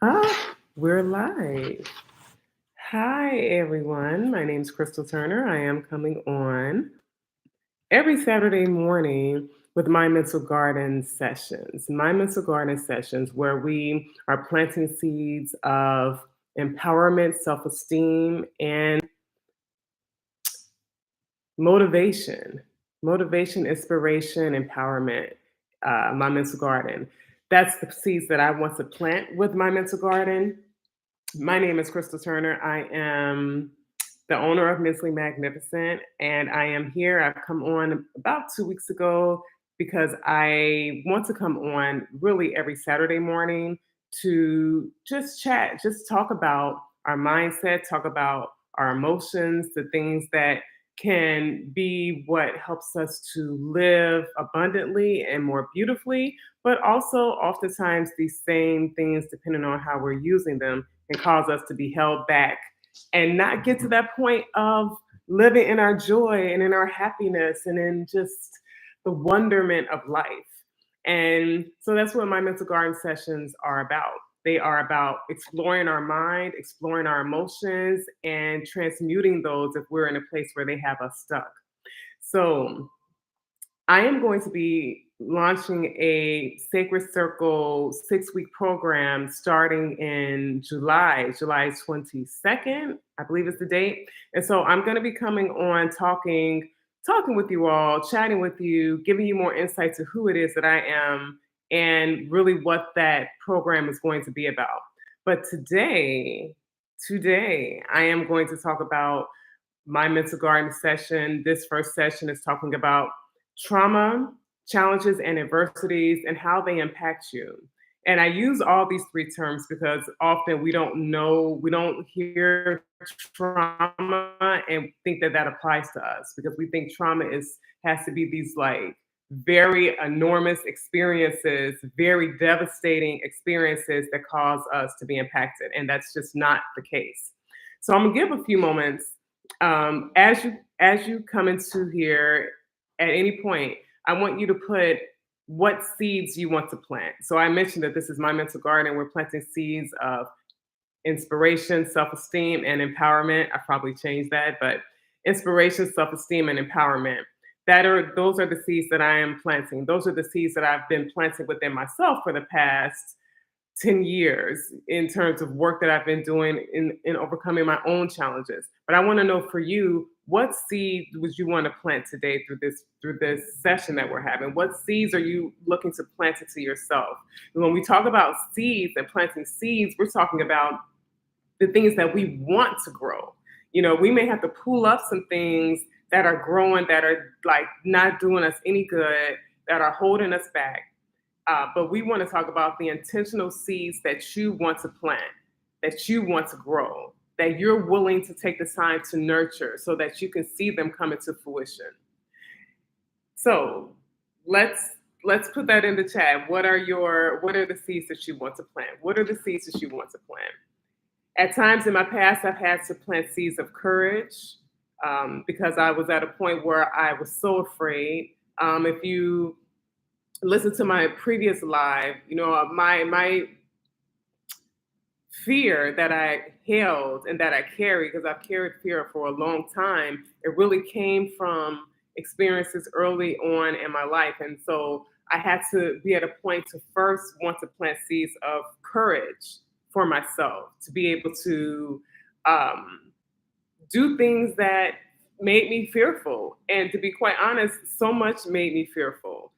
We're live. Hi, everyone. My name's Crystal Turner. I am coming on every Saturday morning with My Mental Garden sessions. My Mental Garden sessions, where we are planting seeds of empowerment, self esteem, and motivation. Motivation, inspiration, empowerment. My Mental Garden. That's the seeds that I want to plant with My Mental Garden. My name is Crystal Turner. I am the owner of Mentally Magnificent, and I am here. I've come on about 2 weeks ago because I want to come on really every Saturday morning to just chat, just talk about our mindset, talk about our emotions, the things that can be what helps us to live abundantly and more beautifully, but also oftentimes these same things, depending on how we're using them, can cause us to be held back and not get to that point of living in our joy and in our happiness and in just the wonderment of life. And so that's what my mental garden sessions are about. They are about exploring our mind, exploring our emotions, and transmuting those if we're in a place where they have us stuck. So I am going to be launching a Sacred Circle 6 week program starting in July 22nd, I believe is the date. And so I'm going to be coming on talking with you all, chatting with you, giving you more insight to who it is that I am and really what that program is going to be about. But today I am going to talk about my mental garden session. This first session is talking about trauma, challenges, and adversities and how they impact you. And I use all these three terms because often we don't hear trauma and think that that applies to us because we think trauma is has to be these like very enormous experiences, very devastating experiences that cause us to be impacted, and that's just not the case. So I'm gonna give a few moments as you come into here at any point. I want you to put what seeds you want to plant. So I mentioned that this is my mental garden. We're planting seeds of inspiration, self-esteem, and empowerment. I probably changed that, but inspiration, self-esteem, and empowerment. Those are the seeds that I am planting. Those are the seeds that I've been planting within myself for the past 10 years in terms of work that I've been doing in overcoming my own challenges. But I want to know for you, what seed would you want to plant today through this session that we're having? What seeds are you looking to plant into yourself? And when we talk about seeds and planting seeds, we're talking about the things that we want to grow. We may have to pull up some things that are growing that are like not doing us any good, that are holding us back, but we want to talk about the intentional seeds that you want to plant, that you want to grow, that you're willing to take the time to nurture so that you can see them come into fruition. So let's let's put that in the chat. What are the seeds that you want to plant? What are the seeds that you want to plant? At times in my past, I've had to plant seeds of courage because I was at a point where I was so afraid. If you listen to my previous live, my fear that I held and that I carry, because I've carried fear for a long time, it really came from experiences early on in my life. And so I had to be at a point to first want to plant seeds of courage for myself to be able to um, do things that made me fearful. And to be quite honest, so much made me fearful.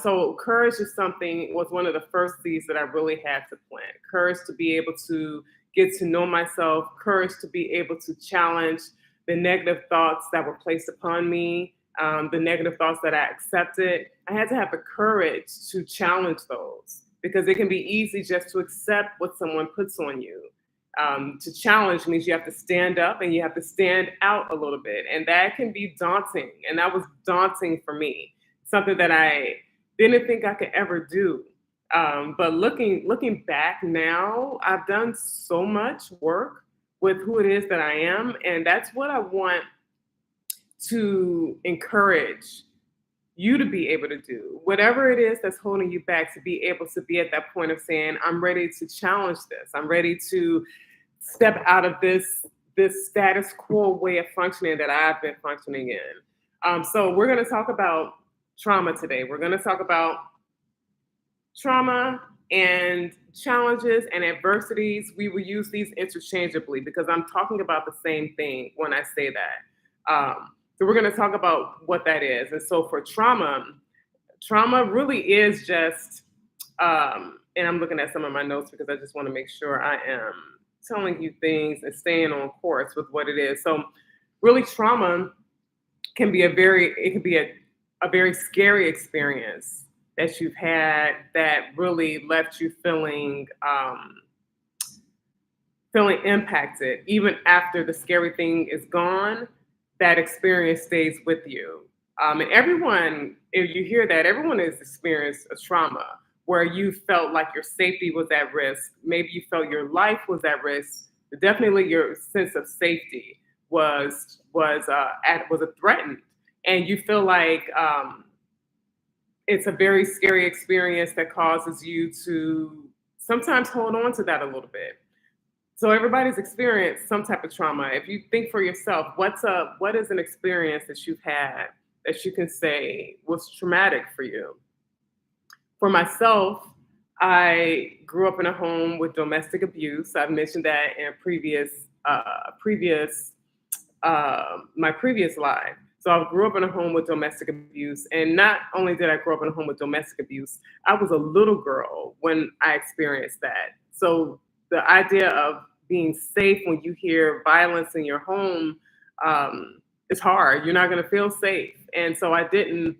So courage is something was one of the first seeds that I really had to plant. Courage to be able to get to know myself. Courage to be able to challenge the negative thoughts that were placed upon me. The negative thoughts that I accepted. I had to have the courage to challenge those because it can be easy just to accept what someone puts on you. To challenge means you have to stand up and you have to stand out a little bit. And that can be daunting. And that was daunting for me, something that I didn't think I could ever do. But looking back now, I've done so much work with who it is that I am. And that's what I want to encourage you to be able to do. Whatever it is that's holding you back, to be able to be at that point of saying, I'm ready to challenge this. I'm ready to step out of this status quo way of functioning that I've been functioning in. So we're going to talk about trauma today. We're going to talk about trauma and challenges and adversities. We will use these interchangeably because I'm talking about the same thing when I say that. So we're going to talk about what that is. And so for trauma, trauma really is just, and I'm looking at some of my notes because I just want to make sure I am telling you things and staying on course with what it is. So really trauma it can be a very scary experience that you've had that really left you feeling impacted. Even after the scary thing is gone, that experience stays with you. And everyone, if you hear that, everyone has experienced a trauma where you felt like your safety was at risk. Maybe you felt your life was at risk. But definitely, your sense of safety was threatened, and you feel like it's a very scary experience that causes you to sometimes hold on to that a little bit. So everybody's experienced some type of trauma. If you think for yourself, what is an experience that you've had that you can say was traumatic for you? For myself, I grew up in a home with domestic abuse. I've mentioned that in my previous life. So I grew up in a home with domestic abuse, and not only did I grow up in a home with domestic abuse, I was a little girl when I experienced that. So the idea of being safe when you hear violence in your home is hard. You're not going to feel safe, and so I didn't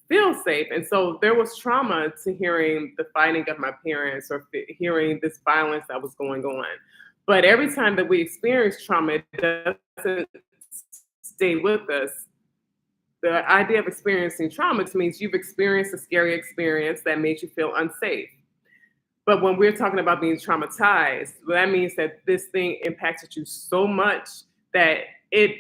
feel safe, and so there was trauma to hearing the fighting of my parents or hearing this violence that was going on. But every time that we experience trauma, it doesn't stay with us. The idea of experiencing trauma means you've experienced a scary experience that made you feel unsafe. But when we're talking about being traumatized, well, that means that this thing impacted you so much that it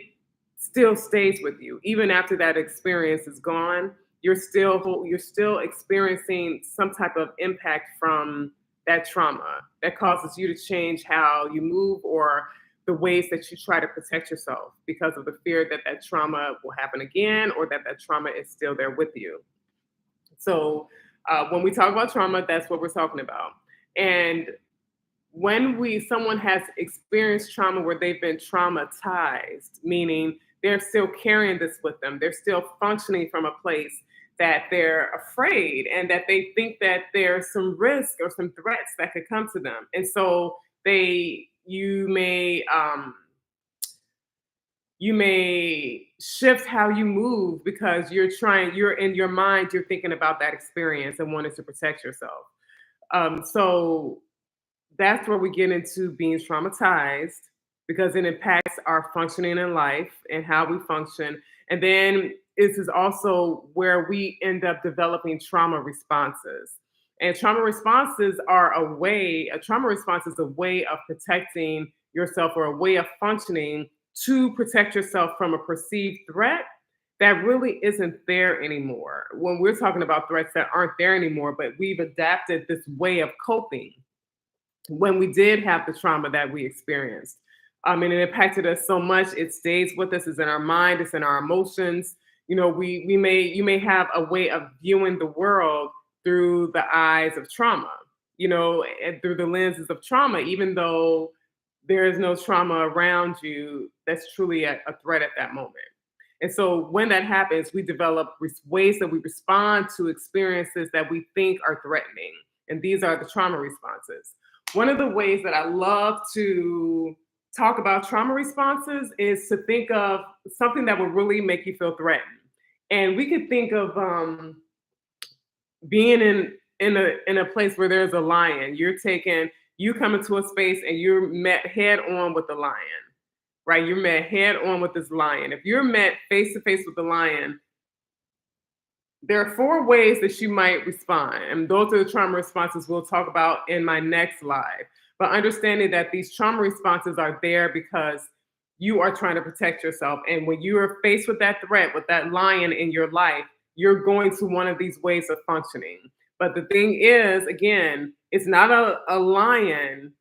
still stays with you. Even after that experience is gone, you're still experiencing some type of impact from that trauma that causes you to change how you move or the ways that you try to protect yourself because of the fear that that trauma will happen again or that that trauma is still there with you. So when we talk about trauma, that's what we're talking about. And when someone has experienced trauma where they've been traumatized, meaning they're still carrying this with them, they're still functioning from a place that they're afraid and that they think that there's some risk or some threats that could come to them. And so you may shift how you move because you're in your mind, you're thinking about that experience and wanting to protect yourself. So that's where we get into being traumatized because it impacts our functioning in life and how we function. And then this is also where we end up developing trauma responses. And a trauma response is a way of protecting yourself or a way of functioning to protect yourself from a perceived threat that really isn't there anymore. When we're talking about threats that aren't there anymore, but we've adapted this way of coping when we did have the trauma that we experienced. And it impacted us so much, it stays with us, it's in our mind, it's in our emotions. You know, you may have a way of viewing the world through the eyes of trauma, and through the lenses of trauma, even though there is no trauma around you that's truly a threat at that moment. And so when that happens, we develop ways that we respond to experiences that we think are threatening. And these are the trauma responses. One of the ways that I love to talk about trauma responses is to think of something that will really make you feel threatened. And we could think of being in a place where there's a lion. You come into a space and you're met head on with the lion, right? You're met head on with this lion. If you're met face to face with the lion, there are four ways that you might respond. And those are the trauma responses we'll talk about in my next live. But understanding that these trauma responses are there because you are trying to protect yourself. And when you are faced with that threat, with that lion in your life, you're going to one of these ways of functioning. But the thing is, again, it's not a lion.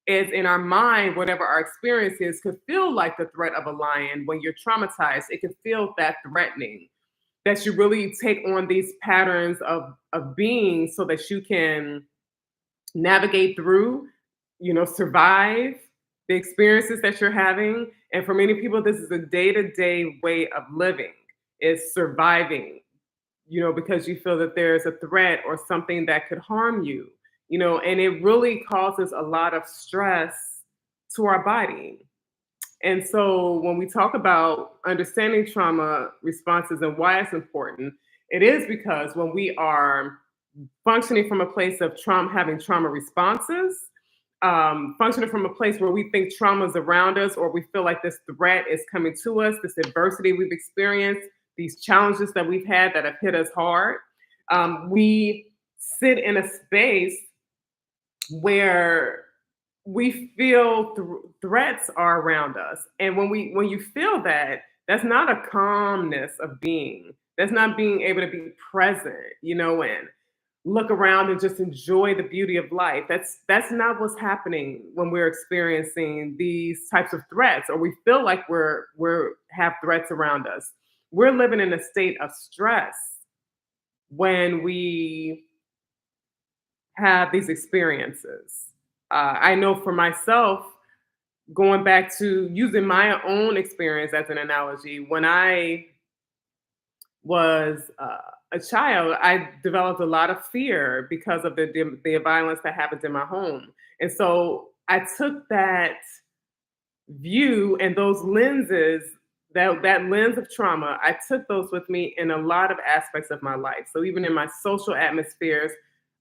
It's in our mind, whatever our experience is, could feel like the threat of a lion when you're traumatized. It can feel that threatening, that you really take on these patterns of being so that you can navigate through, survive the experiences that you're having. And for many people, this is a day-to-day way of living, is surviving, because you feel that there's a threat or something that could harm you, and it really causes a lot of stress to our body. And so when we talk about understanding trauma responses and why it's important, it is because when we are functioning from a place of trauma, having trauma responses, functioning from a place where we think trauma is around us, or we feel like this threat is coming to us, this adversity we've experienced, these challenges that we've had that have hit us hard, we sit in a space where we feel threats are around us. And when you feel that, that's not a calmness of being. That's not being able to be present, and look around and just enjoy the beauty of life. That's not what's happening when we're experiencing these types of threats, or we feel like we're have threats around us. We're living in a state of stress when we have these experiences. I know for myself, going back to using my own experience as an analogy, when I was a child, I developed a lot of fear because of the violence that happened in my home. And so I took that view and those lenses, that lens of trauma, I took those with me in a lot of aspects of my life. So even in my social atmospheres,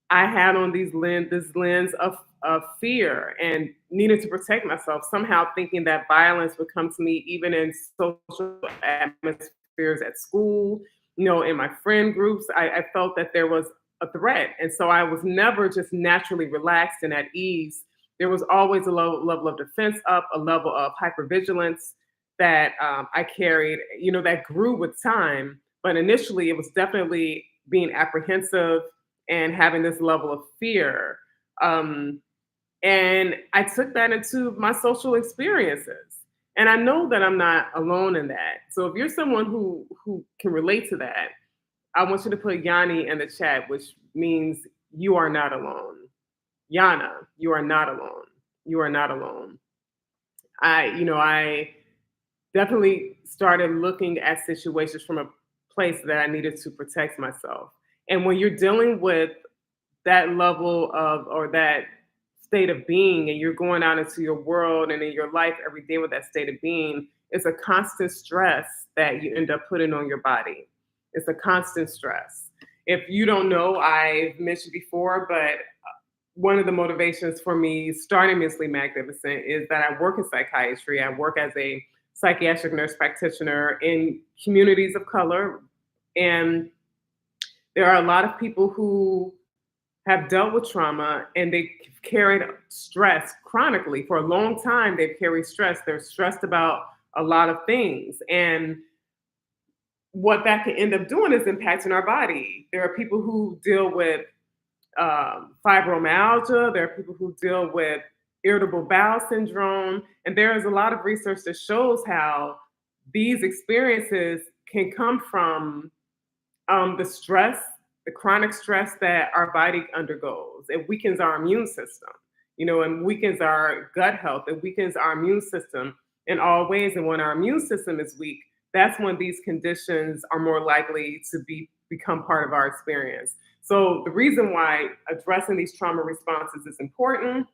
I had on this lens of fear and needed to protect myself, somehow thinking that violence would come to me even in social atmospheres at school, in my friend groups. I felt that there was a threat. And so I was never just naturally relaxed and at ease. There was always a low level of defense up, a level of hypervigilance that I carried, that grew with time. But initially, it was definitely being apprehensive and having this level of fear. And I took that into my social experiences. And I know that I'm not alone in that. So if you're someone who can relate to that, I want you to put Yanni in the chat, which means you are not alone. Yana, you are not alone. You are not alone. I definitely started looking at situations from a place that I needed to protect myself. And when you're dealing with that level of, or that state of being, and you're going out into your world and in your life every day with that state of being, it's a constant stress that you end up putting on your body. It's a constant stress. If you don't know, I've mentioned before, but one of the motivations for me starting Mentally Magnificent is that I work in psychiatry. I work as a psychiatric nurse practitioner in communities of color. And there are a lot of people who have dealt with trauma and they carried stress chronically. For a long time, they've carried stress. They're stressed about a lot of things. And what that can end up doing is impacting our body. There are people who deal with fibromyalgia. There are people who deal with irritable bowel syndrome. And there is a lot of research that shows how these experiences can come from the stress, the chronic stress that our body undergoes. It weakens our immune system, and weakens our gut health. It weakens our immune system in all ways. And when our immune system is weak, that's when these conditions are more likely to become part of our experience. So the reason why addressing these trauma responses is important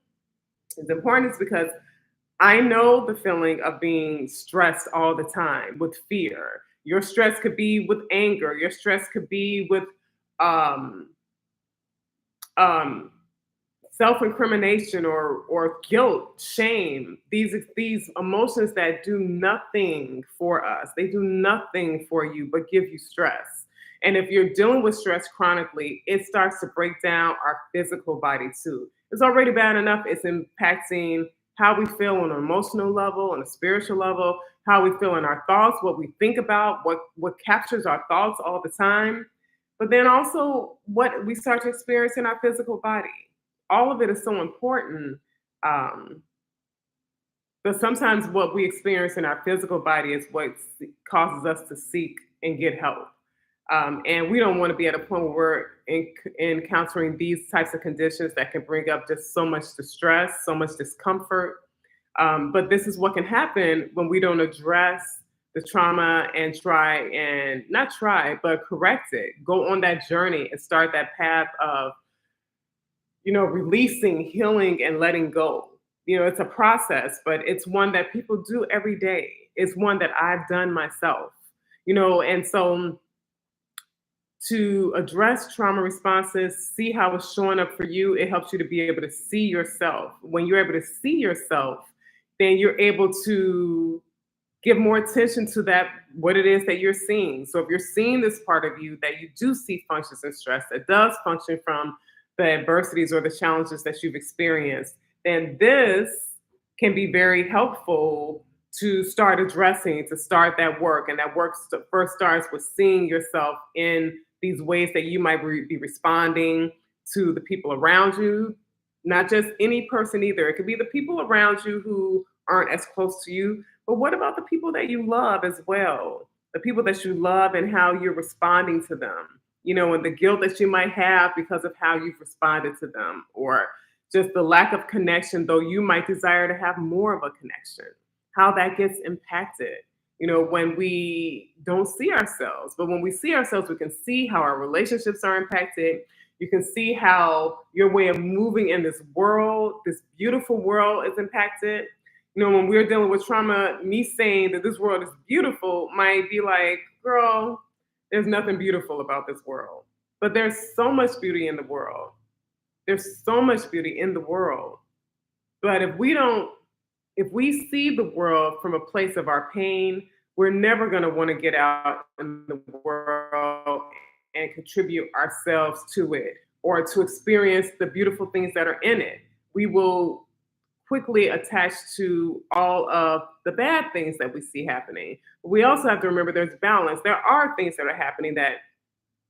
is because I know the feeling of being stressed all the time with fear. Your stress could be with anger. Your stress could be with um, um, self-incrimination or guilt, shame. These emotions that do nothing for us. They do nothing for you but give you stress. And if you're dealing with stress chronically, it starts to break down our physical body too. It's already bad enough. It's impacting how we feel on an emotional level, on a spiritual level, how we feel in our thoughts, what we think about, what captures our thoughts all the time. but then also what we start to experience in our physical body. All of it is so important. Um, but sometimes what we experience in our physical body is what causes us to seek and get help. And we don't want to be at a point where we're encountering these types of conditions that can bring up just so much distress, so much discomfort. But this is what can happen when we don't address the trauma and try and not try, but correct it. Go on that journey and start that path of, releasing, healing, and letting go. It's a process, but it's one that people do every day. It's one that I've done myself. And so to address trauma responses, see how it's showing up for you, it helps you to be able to see yourself. When you're able to see yourself, then you're able to give more attention to that, what it is that you're seeing. So if you're seeing this part of you that you do see functions in stress, that does function from the adversities or the challenges that you've experienced, then this can be very helpful to start addressing, to start that work. And that work first starts with seeing yourself in these ways that you might be responding to the people around you, not just any person either. It could be the people around you who aren't as close to you, but what about the people that you love as well? The people that you love and how you're responding to them, and the guilt that you might have because of how you've responded to them, or just the lack of connection, though you might desire to have more of a connection, how that gets impacted, when we don't see ourselves. But when we see ourselves, we can see how our relationships are impacted. You can see how your way of moving in this world, this beautiful world, is impacted. When we're dealing with trauma, me saying that this world is beautiful might be like, girl, there's nothing beautiful about this world. But there's so much beauty in the world. There's so much beauty in the world. But if we see the world from a place of our pain, we're never going to want to get out in the world and contribute ourselves to it or to experience the beautiful things that are in it. We will quickly attach to all of the bad things that we see happening. We also have to remember there's balance. There are things that are happening that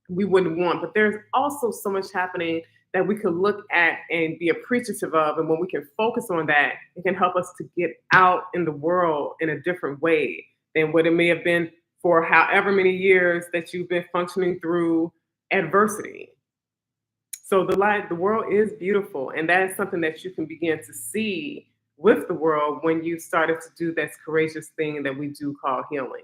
we wouldn't want, but there's also so much happening that we could look at and be appreciative of. And when we can focus on that, it can help us to get out in the world in a different way than what it may have been for however many years that you've been functioning through adversity. So the world is beautiful, and that is something that you can begin to see with the world when you started to do this courageous thing that we do call healing.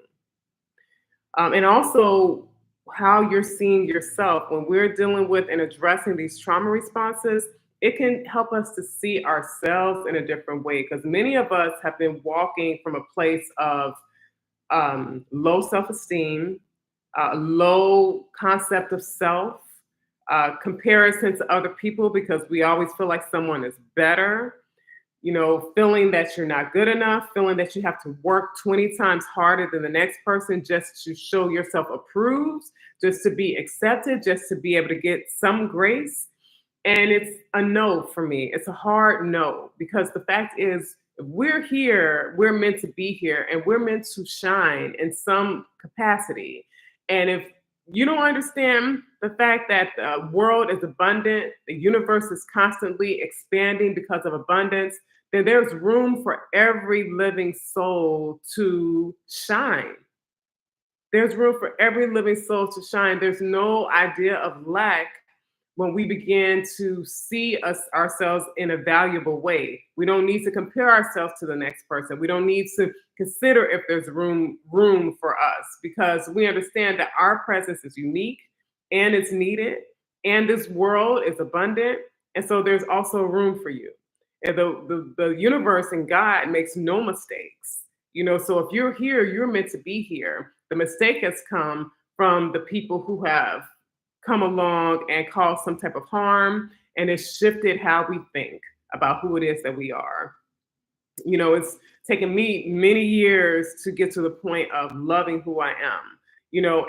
And also how you're seeing yourself when we're dealing with and addressing these trauma responses, it can help us to see ourselves in a different way, because many of us have been walking from a place of low self-esteem, low concept of self, comparison to other people because we always feel like someone is better, feeling that you're not good enough, feeling that you have to work 20 times harder than the next person just to show yourself approved, just to be accepted, just to be able to get some grace. And it's a no for me. It's a hard no, because the fact is, if we're here, we're meant to be here and we're meant to shine in some capacity. And if you don't understand the fact that the world is abundant, the universe is constantly expanding because of abundance, then there's room for every living soul to shine. There's room for every living soul to shine. There's no idea of lack when we begin to see ourselves in a valuable way. We don't need to compare ourselves to the next person. We don't need to consider if there's room for us, because we understand that our presence is unique and it's needed, and this world is abundant, and so there's also room for you. And the universe and God makes no mistakes. So if you're here, you're meant to be here. The mistake has come from the people who have come along and caused some type of harm, and it's shifted how we think about who it is that we are. It's taken me many years to get to the point of loving who I am,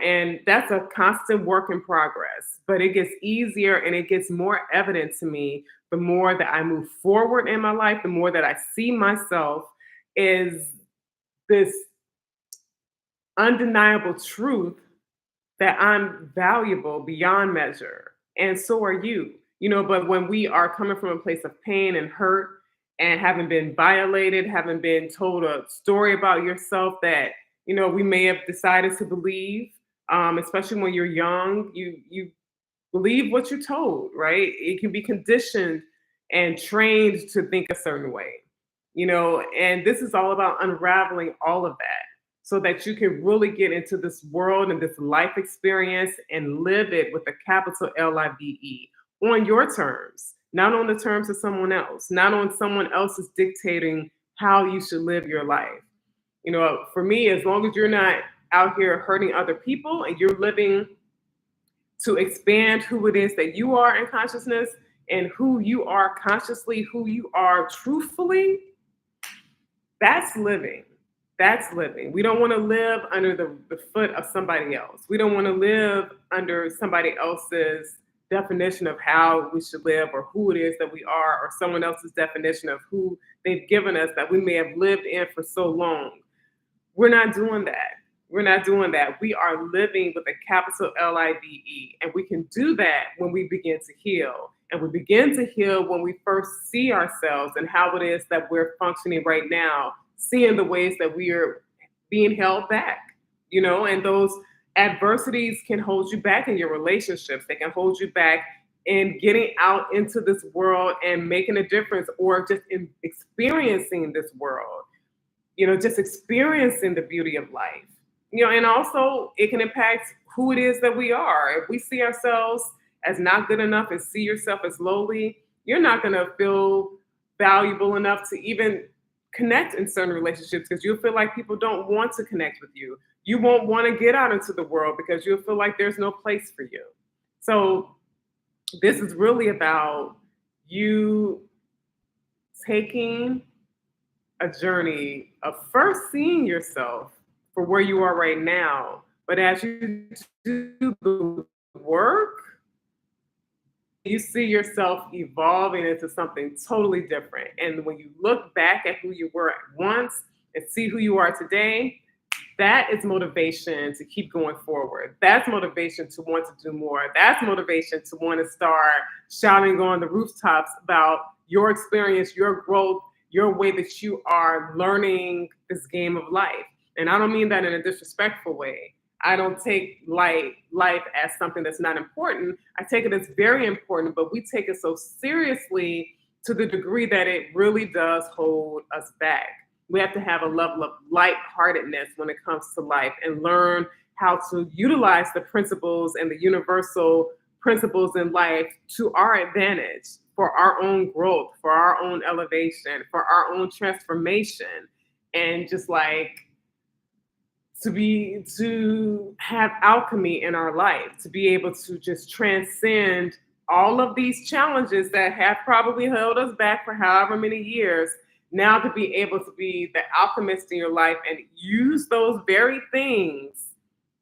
and that's a constant work in progress, but it gets easier and it gets more evident to me the more that I move forward in my life, the more that I see myself is this undeniable truth that I'm valuable beyond measure, and so are you. But when we are coming from a place of pain and hurt and having been violated, having been told a story about yourself that we may have decided to believe, especially when you're young, you believe what you're told, right? It can be conditioned and trained to think a certain way, and this is all about unraveling all of that so that you can really get into this world and this life experience and live it with a capital LIVE on your terms, not on the terms of someone else, not on someone else's dictating how you should live your life. For me, as long as you're not out here hurting other people and you're living to expand who it is that you are in consciousness and who you are consciously, who you are truthfully, that's living. That's living. We don't want to live under the foot of somebody else. We don't want to live under somebody else's definition of how we should live or who it is that we are or someone else's definition of who they've given us that we may have lived in for so long. We're not doing that. We're not doing that. We are living with a capital LIVE. And we can do that when we begin to heal. And we begin to heal when we first see ourselves and how it is that we're functioning right now, seeing the ways that we are being held back, and those adversities can hold you back in your relationships. They can hold you back in getting out into this world and making a difference or just in experiencing this world, just experiencing the beauty of life. And also it can impact who it is that we are. If we see ourselves as not good enough and see yourself as lowly, you're not going to feel valuable enough to even connect in certain relationships because you'll feel like people don't want to connect with you. You won't want to get out into the world because you'll feel like there's no place for you. So this is really about you taking a journey of first seeing yourself for where you are right now. But as you do the work, you see yourself evolving into something totally different. And when you look back at who you were at once and see who you are today, that is motivation to keep going forward. That's motivation to want to do more. That's motivation to want to start shouting on the rooftops about your experience, your growth, your way that you are learning this game of life. And I don't mean that in a disrespectful way. I don't take life as something that's not important. I take it as very important, but we take it so seriously to the degree that it really does hold us back. We have to have a level of lightheartedness when it comes to life and learn how to utilize the principles and the universal principles in life to our advantage for our own growth, for our own elevation, for our own transformation. And just like to have alchemy in our life, to be able to just transcend all of these challenges that have probably held us back for however many years, now to be able to be the alchemist in your life and use those very things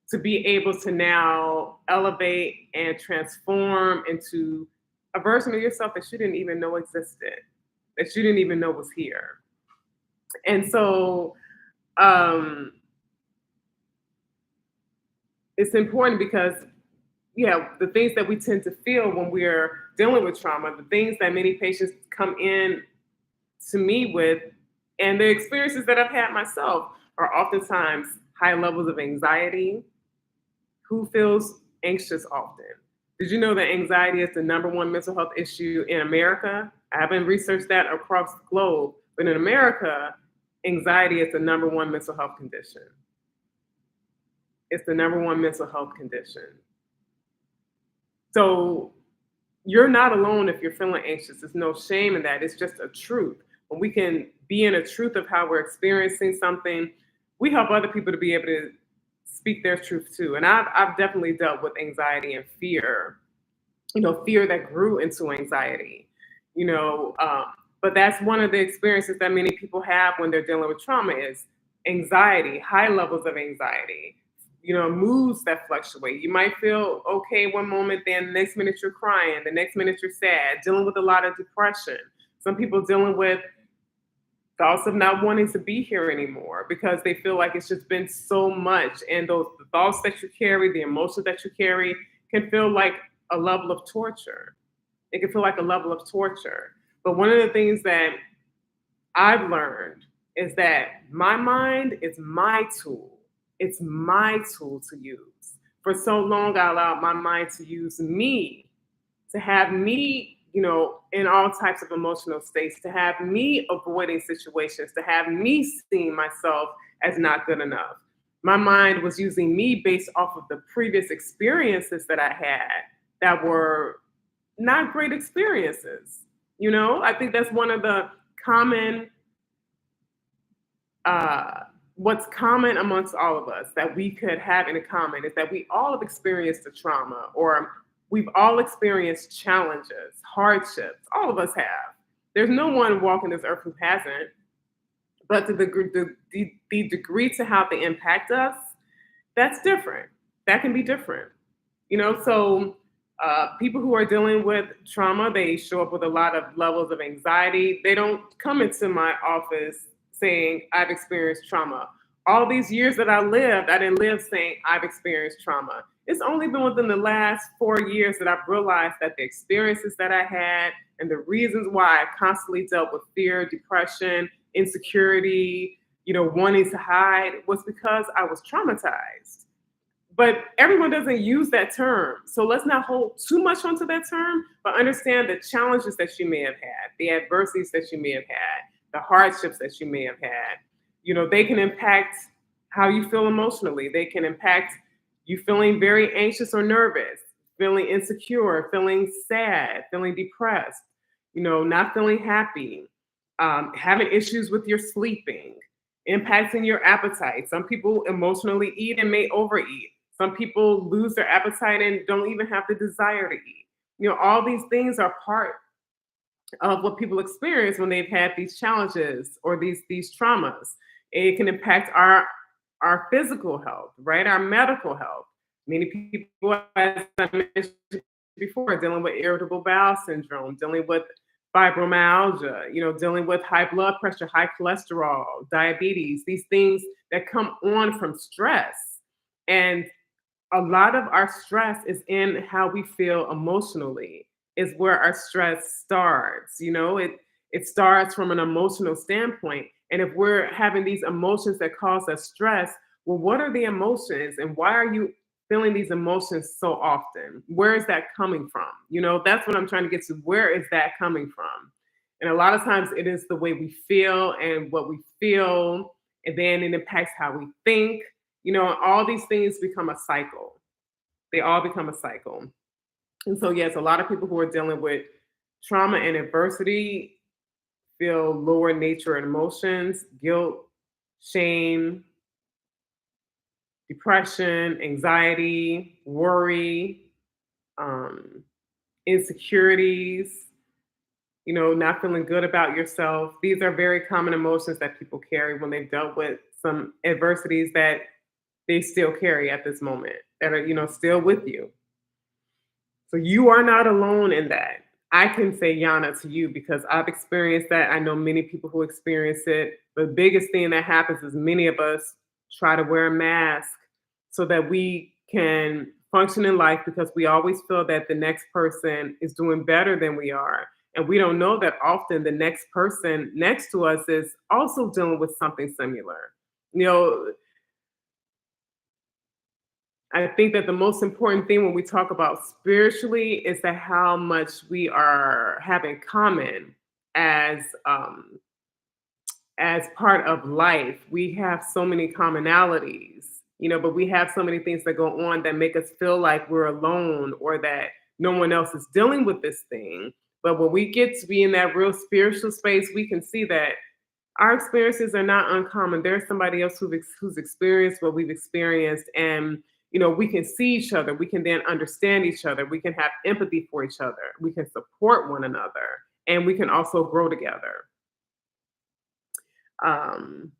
to be able to now elevate and transform into a version of yourself that you didn't even know existed, that you didn't even know was here. And so it's important because, the things that we tend to feel when we're dealing with trauma, the things that many patients come in to me with, and the experiences that I've had myself are oftentimes high levels of anxiety. Who feels anxious often? Did you know that anxiety is the number one mental health issue in America? I haven't researched that across the globe, but in America, anxiety is the number one mental health condition. It's the number one mental health condition. So you're not alone if you're feeling anxious. There's no shame in that. It's just a truth. When we can be in a truth of how we're experiencing something, we help other people to be able to speak their truth too. And I've definitely dealt with anxiety and fear, fear that grew into anxiety, but that's one of the experiences that many people have when they're dealing with trauma is anxiety, high levels of anxiety, moods that fluctuate. You might feel okay one moment, then the next minute you're crying, the next minute you're sad, dealing with a lot of depression. Some people dealing with thoughts of not wanting to be here anymore because they feel like it's just been so much. And those the thoughts that you carry, the emotions that you carry, can feel like a level of torture. It can feel like a level of torture. But one of the things that I've learned is that my mind is my tool. It's my tool to use. For so long, I allowed my mind to use me, to have me, in all types of emotional states, to have me avoiding situations, to have me seeing myself as not good enough. My mind was using me based off of the previous experiences that I had that were not great experiences. I think that's one of the common uh, what's common amongst all of us that we could have in common is that we all have experienced a trauma, or we've all experienced challenges, hardships. All of us have. There's no one walking this earth who hasn't. But the degree to how they impact us, that's different. That can be different. So people who are dealing with trauma, they show up with a lot of levels of anxiety. They don't come into my office saying I've experienced trauma. All these years that I lived, I didn't live saying I've experienced trauma. It's only been within the last 4 years that I've realized that the experiences that I had and the reasons why I constantly dealt with fear, depression, insecurity, wanting to hide, was because I was traumatized. But everyone doesn't use that term. So let's not hold too much onto that term, but understand the challenges that you may have had, the adversities that you may have had, the hardships that you may have had. They can impact how you feel emotionally. They can impact you feeling very anxious or nervous, feeling insecure, feeling sad, feeling depressed, not feeling happy, having issues with your sleeping, impacting your appetite. Some people emotionally eat and may overeat. Some people lose their appetite and don't even have the desire to eat. All these things are part of what people experience when they've had these challenges or these traumas. It can impact our physical health, right? Our medical health. Many people, as I mentioned before, dealing with irritable bowel syndrome, dealing with fibromyalgia, dealing with high blood pressure, high cholesterol, diabetes, these things that come on from stress. And a lot of our stress is in how we feel emotionally, is where our stress starts. It starts from an emotional standpoint. And if we're having these emotions that cause us stress, well, what are the emotions and why are you feeling these emotions so often? Where is that coming from? That's what I'm trying to get to. Where is that coming from? And a lot of times it is the way we feel and what we feel, and then it impacts how we think. All these things become a cycle. They all become a cycle. And so, yes, a lot of people who are dealing with trauma and adversity feel lower nature emotions, guilt, shame, depression, anxiety, worry, um, insecurities, not feeling good about yourself. These are very common emotions that people carry when they've dealt with some adversities that they still carry at this moment, that are, still with you. So you are not alone in that. I can say Yana to you because I've experienced that. I know many people who experience it. The biggest thing that happens is many of us try to wear a mask so that we can function in life because we always feel that the next person is doing better than we are. And we don't know that often the next person next to us is also dealing with something similar. You know, I think that the most important thing when we talk about spiritually is that how much we are have in common as as part of life. We have so many commonalities, but we have so many things that go on that make us feel like we're alone or that no one else is dealing with this thing. But when we get to be in that real spiritual space, we can see that our experiences are not uncommon. There's somebody else who's experienced what we've experienced, and we can see each other. We can then understand each other. We can have empathy for each other. We can support one another, and we can also grow together. Um,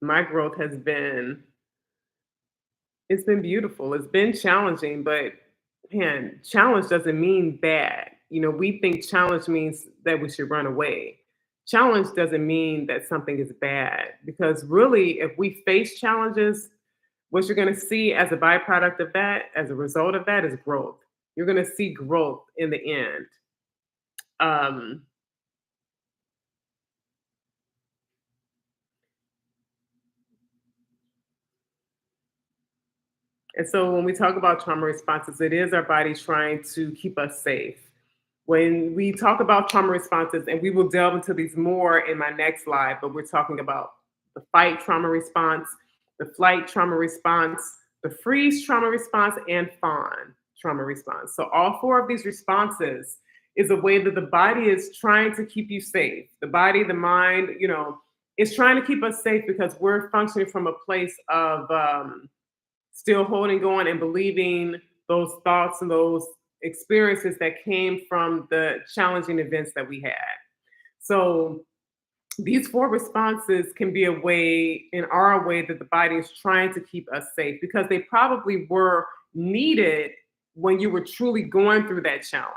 my growth has been it's been beautiful. It's been challenging, but man, challenge doesn't mean bad. we think challenge means that we should run away. Challenge doesn't mean that something is bad, because really, if we face challenges, what you're going to see as a byproduct of that, as a result of that, is growth. You're going to see growth in the end. Um, And so when we talk about trauma responses, it is our body trying to keep us safe. When we talk about trauma responses, and we will delve into these more in my next slide, but we're talking about the fight trauma response, the flight trauma response, the freeze trauma response, and fawn trauma response. So all four of these responses is a way that the body is trying to keep you safe. The body, the mind, is trying to keep us safe because we're functioning from a place of still holding on and believing those thoughts and those experiences that came from the challenging events that we had. So these four responses can be a way, in our way, that the body is trying to keep us safe, because they probably were needed when you were truly going through that challenge.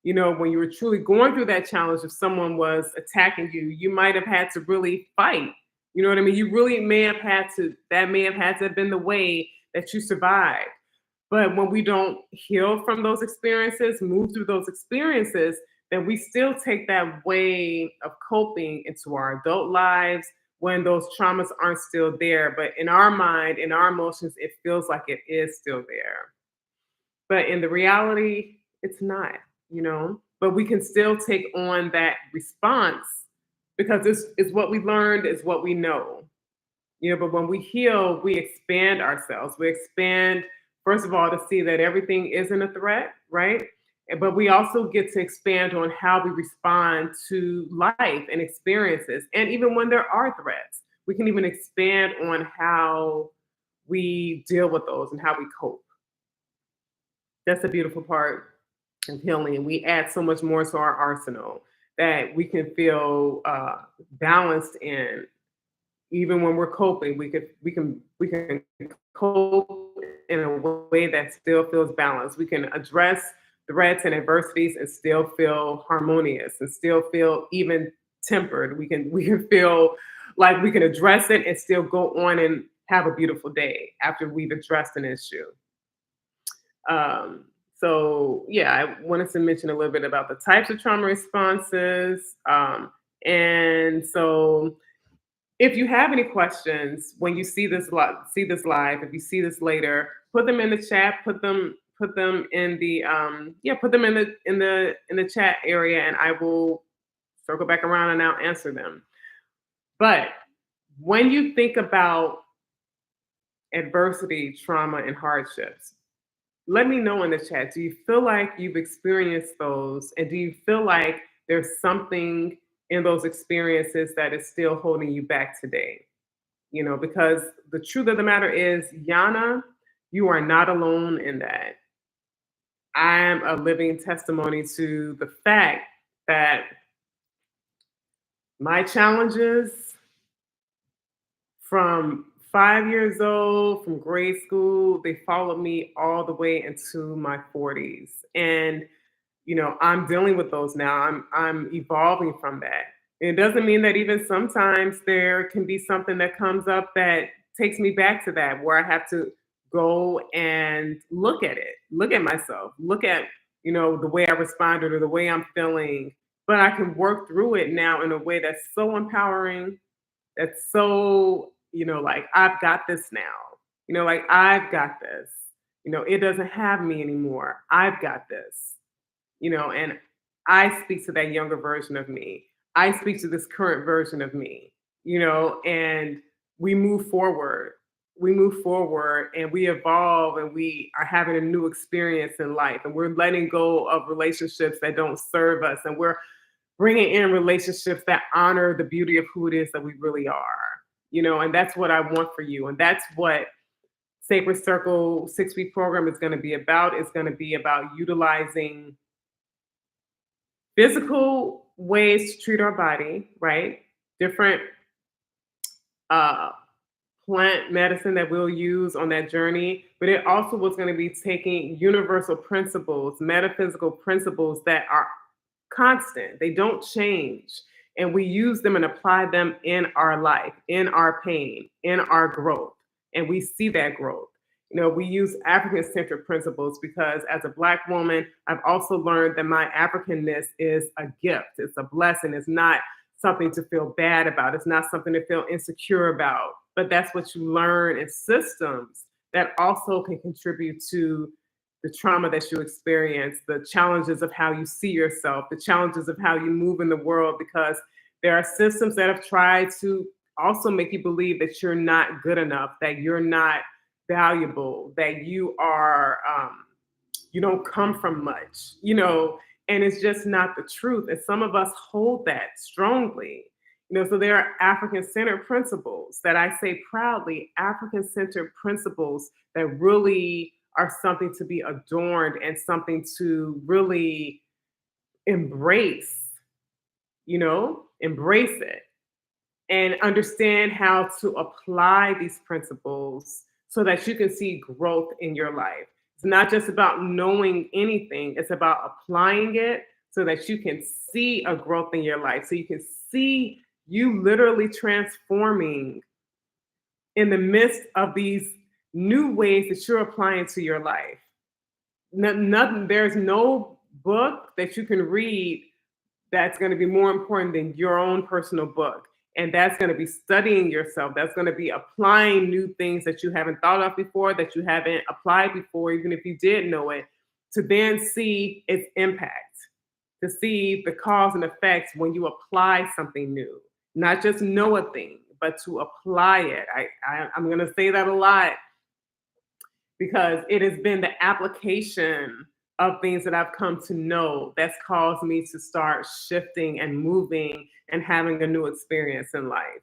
When you were truly going through that challenge, if someone was attacking you, you might have had to really fight. You know what I mean? You really may have had to, that may have had to have been the way that you survived. But when we don't heal from those experiences, move through those experiences, then we still take that way of coping into our adult lives when those traumas aren't still there. But in our mind, in our emotions, it feels like it is still there. But in the reality, it's not. But we can still take on that response because this is what we learned, is what we know. But when we heal, we expand ourselves. We expand, first of all, to see that everything isn't a threat, right? But we also get to expand on how we respond to life and experiences. And even when there are threats, we can even expand on how we deal with those and how we cope. That's the beautiful part of healing. And we add so much more to our arsenal that we can feel balanced in. Even when we're coping, we can cope in a way that still feels balanced. We can address threats and adversities and still feel harmonious and still feel even tempered. We can feel like we can address it and still go on and have a beautiful day after we've addressed an issue. So yeah, I wanted to mention a little bit about the types of trauma responses. And so if you have any questions when you see this live, if you see this later, put them in the chat. Put them in the put them in the chat area, and I will circle back around and I'll answer them. But when you think about adversity, trauma, and hardships, let me know in the chat. Do you feel like you've experienced those, and do you feel like there's something in those experiences that is still holding you back today? Because the truth of the matter is, Yana, you are not alone in that. I am a living testimony to the fact that my challenges from 5 years old, from grade school, they followed me all the way into my 40s. And I'm dealing with those now. I'm evolving from that. It doesn't mean that even sometimes there can be something that comes up that takes me back to that, where I have to go and look at it, look at myself, look at, the way I responded or the way I'm feeling. But I can work through it now in a way that's so empowering, that's so, like, I've got this now. Like, I've got this. It doesn't have me anymore. I've got this. And I speak to that younger version of me. I speak to this current version of me, and we move forward. We move forward and we evolve, and we are having a new experience in life, and we're letting go of relationships that don't serve us, and we're bringing in relationships that honor the beauty of who it is that we really are, and that's what I want for you. And that's what Sacred Circle 6-week program is going to be about. It's going to be about utilizing physical ways to treat our body, right? Different uh, plant medicine that we'll use on that journey, but it also was going to be taking universal principles, metaphysical principles that are constant, they don't change. And we use them and apply them in our life, in our pain, in our growth. And we see that growth. We use African centered principles because as a Black woman, I've also learned that my Africanness is a gift, it's a blessing, it's not something to feel bad about, it's not something to feel insecure about. But that's what you learn in systems that also can contribute to the trauma that you experience, the challenges of how you see yourself, the challenges of how you move in the world, because there are systems that have tried to also make you believe that you're not good enough, that you're not valuable, that you don't come from much, and it's just not the truth. And some of us hold that strongly. So there are African centered principles that I say proudly, African centered principles that really are something to be adorned and something to really embrace, embrace it and understand how to apply these principles so that you can see growth in your life. It's not just about knowing anything, it's about applying it so that you can see a growth in your life, so you can see you literally transforming in the midst of these new ways that you're applying to your life. Nothing, there's no book that you can read that's going to be more important than your own personal book. And that's going to be studying yourself. That's going to be applying new things that you haven't thought of before, that you haven't applied before, even if you did know it, to then see its impact, to see the cause and effects when you apply something new, not just know a thing, but to apply it. I'm going to say that a lot because it has been the application of things that I've come to know that's caused me to start shifting and moving and having a new experience in life.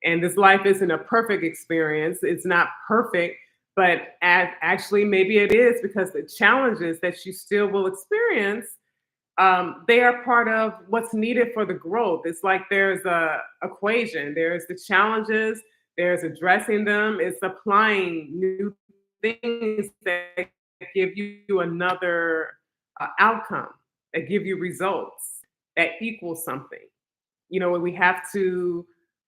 And this life isn't a perfect experience. It's not perfect, but actually maybe it is, because the challenges that you still will experience, they are part of what's needed for the growth. It's like there's a equation. There's the challenges, there's addressing them, it's applying new things that give you another outcome, that give you results, that equal something. We have to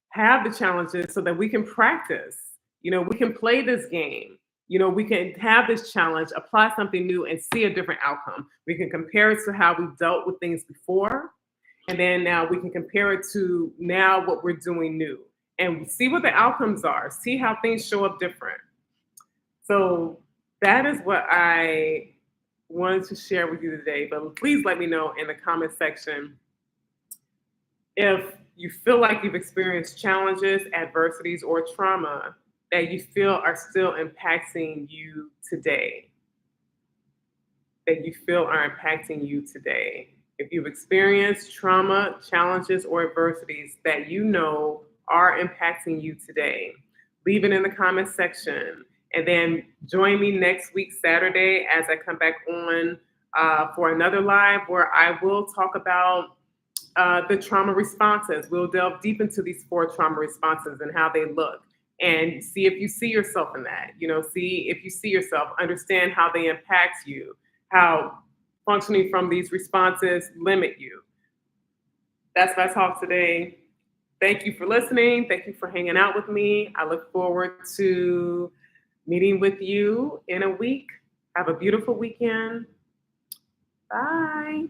have the challenges so that we can practice. We can play this game. We can have this challenge, apply something new, and see a different outcome. We can compare it to how we dealt with things before, and then now we can compare it to now what we're doing new, and see what the outcomes are, see how things show up different. So that is what I wanted to share with you today. But please let me know in the comment section if you feel like you've experienced challenges, adversities, or trauma that you feel are still impacting you today. That you feel are impacting you today. If you've experienced trauma, challenges, or adversities that you know are impacting you today, leave it in the comment section. And then join me next week, Saturday, as I come back on for another live where I will talk about the trauma responses. We'll delve deep into these 4 trauma responses and how they look, and see if you see yourself in that. See if you see yourself, understand how they impact you, how functioning from these responses limit you. That's my talk today. Thank you for listening. Thank you for hanging out with me. I look forward to meeting with you in a week. Have a beautiful weekend. Bye.